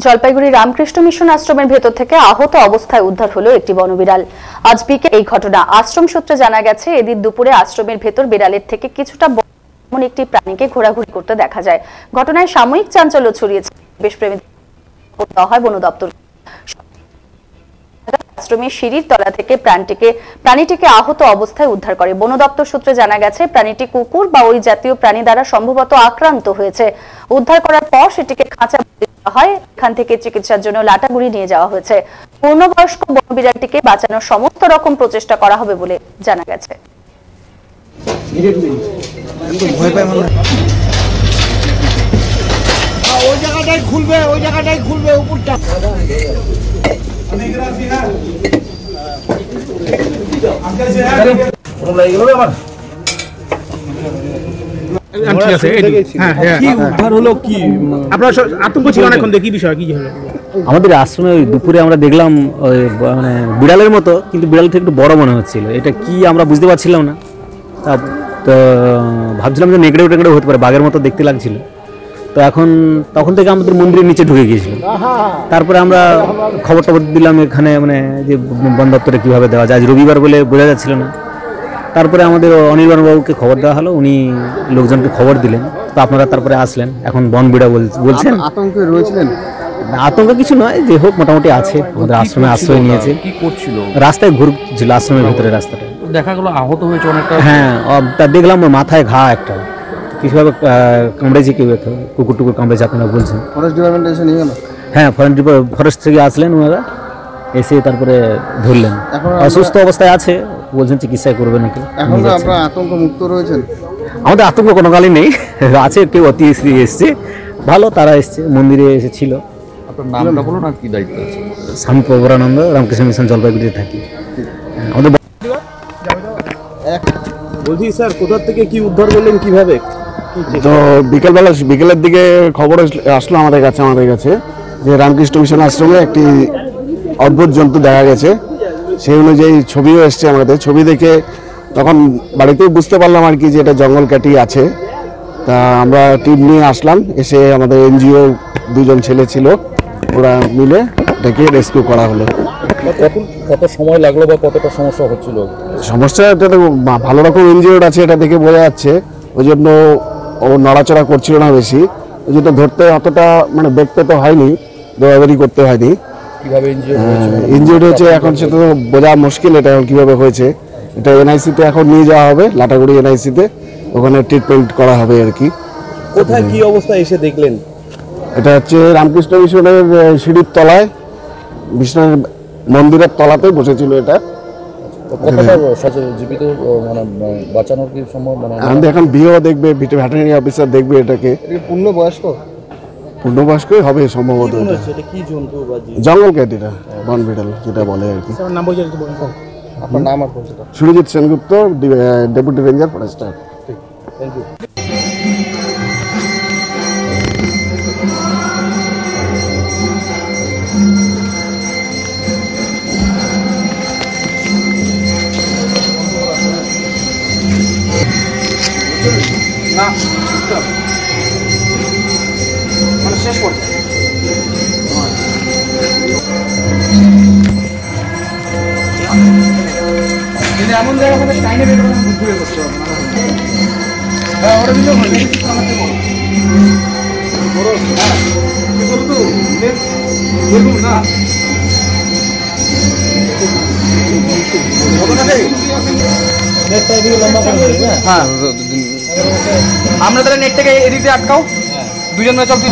Jalpaiguri Ramakrishna mission আশ্রমের ভেতর থেকে আহত অবস্থায় উদ্ধার হলো একটি বনবিড়াল। আজ বিকেলে এই ঘটনা। আশ্রম সূত্রে জানা গেছে, এদিন দুপুরে আশ্রমের ভেতর বিড়ালের থেকে কিছুটা এমন একটি প্রাণীকে ঘোরাঘুরি করতে দেখা যায়। ঘটনায় সাময়িক চাঞ্চল্য ছড়িয়েছে। পরিবেশপ্রেমী দেওয়া হয় বন দপ্তর। আশ্রমের সিঁড়ির তলা থেকে প্রাণীটিকে আহত অবস্থায় উদ্ধার করে। বন দপ্তর সূত্রে জানা গেছে, প্রাণীটি কুকুর বা ওই জাতীয় প্রাণী দ্বারা সম্ভবত আক্রান্ত হয়েছে। উদ্ধার করার পর সেটিকে খাঁচা হয়। এখান থেকে চিকিৎসার জন্য লাটাগুড়ি নিয়ে যাওয়া হয়েছে। পূর্ণবয়স্ক বনবিড়ালটিকে বাঁচানোর সমস্ত রকম প্রচেষ্টা করা হবে বলে জানা গেছে। ওই জায়গাটাই খুলবে উপরটা। আমাদের আশ্রমে দুপুরে আমরা দেখলাম মানে বিড়ালের মতো, কিন্তু বিড়ালটা একটু বড় মনে হচ্ছিল। এটা কি আমরা বুঝতে পারছিলাম না। তো ভাবছিলাম যে নেকড়ে টেকড়ে হতে পারে, বাঘের মতো দেখতে লাগছিল। তো তখন থেকে আমাদের মন্দিরের নিচে ঢুকে গিয়েছিল। তারপরে আমরা খবর দিলাম এখানে, মানে যে বন দপ্তরে কীভাবে দেওয়া যায়। আজ রবিবার বলে বোঝা যাচ্ছিল না। তারপরে আমাদের অনিল বাবুকে খবর দেওয়া হলো, উনি লোকজনকে খবর দিলেন। তো আপনারা তারপরে আসলেন। এখন বনবিড়া বলছেন। আতঙ্কে রয়েছিলেন? আতঙ্ক কিছু নয়, যে হোক মোটামুটি আছে। আমাদের আশ্রমে আশ্রয় নিয়েছে। কি করছিল? রাস্তায় ঘুরছিল, আশ্রমের ভিতরে রাস্তাটা। দেখা গেল আহত হয়েছে অনেকটা। হ্যাঁ, তা দেখলাম মাথায় ঘা একটা, কিছুভাবে কামড়েছে, কেউ কুকুর টুকুর কামড়েছে। আপনারা বলছেন ফরেস্ট ডিপার্টমেন্ট এসে নিয়ে গেল? হ্যাঁ, ফরেস্ট থেকে আসলেন ওনারা, এসে তারপরে ধরলেন। অসুস্থ অবস্থায় আছে, বলছেন চিকিৎসা করবে নাকি। এখন তো আপনারা আতঙ্ক মুক্ত রয়েছেন? আমাদের আতঙ্ক কোনো কালই নেই। আছে, কেউ অতিথি এসছে, ভালো তারা এসছে, মন্দিরে এসেছিল। আপনার নামটা বলুন আর কি দায়িত্ব আছে? স্বামী প্রভুরানন্দ, রামকৃষ্ণ মিশন, জলপাইগুড়িতে থাকি। আমাদের বলছি স্যার, কোথা থেকে কি উদ্ধার করলেন, কিভাবে? তো বিকেলের দিকে খবর আসলো আমাদের কাছে যে রামকৃষ্ণ মিশন আশ্রমে একটি অদ্ভুত জন্তু দেখা গেছে। সেই অনুযায়ী ছবিও এসছে আমাদের। ছবি দেখে তখন বাড়িতেই বুঝতে পারলাম আর কি, যে এটা জঙ্গল ক্যাটি আছে। তা আমরা টিম নিয়ে আসলাম। এসে আমাদের এনজিও দুজন ছেলে ছিল, ওরা মিলে এটাকে রেস্কিউ করা হলো। কত সময় লাগলো বা কতটা সমস্যা হচ্ছিল? সমস্যা এটা তো ভালো রকম ইনজিওর্ড আছে, এটা দেখে বোঝা যাচ্ছে। ওই জন্য ও নড়াচড়া করছিল না বেশি, ওই জন্য ধরতে অতটা মানে দেখতে তো হয়নি, দৌড়াদৌড়ি করতে হয়নি। কিভাবে ইনজিওর্ড হয়েছে এখন সেটা তো বোঝা মুশকিল, এটা এখন কিভাবে হয়েছে। এটা এনআইসিতে এখন নিয়ে যাওয়া হবে, লাটাগুড়ি এনআইসিতে, ওখানে ট্রিটমেন্ট করা হবে আর কি। কোথায় কি অবস্থা এসে দেখলেন? এটা হচ্ছে রামকৃষ্ণ মিশনের সিঁড়ির তলায়, বিষ্ণুর মন্দিরের তলাতে বসেছিল এটা। জীবিত মানে বাঁচানোর কি সম্ভব? মানে এখন বিও দেখবে, ভেটেরিনারি অফিসার দেখবে এটাকে। পূর্ণবয়স্কই হবে সম্ভবত। জঙ্গল ক্যাট, এটা বনবিড়াল যেটা বলে আর কি। আপনার নাম আর পরিচয়? Surajit Sengupta, deputy ranger, forester. Thank you. শেষ করছে এমন জায়গা হবে টাইমে বের করে ঘুরে করতে হবে। হ্যাঁ, ওরা দিলেও হয় বড়। হ্যাঁ, কি করতো দেখুন না, আমরা তাহলে নেটটাকে এদিকে আটকাও, দুজন মিলে চল।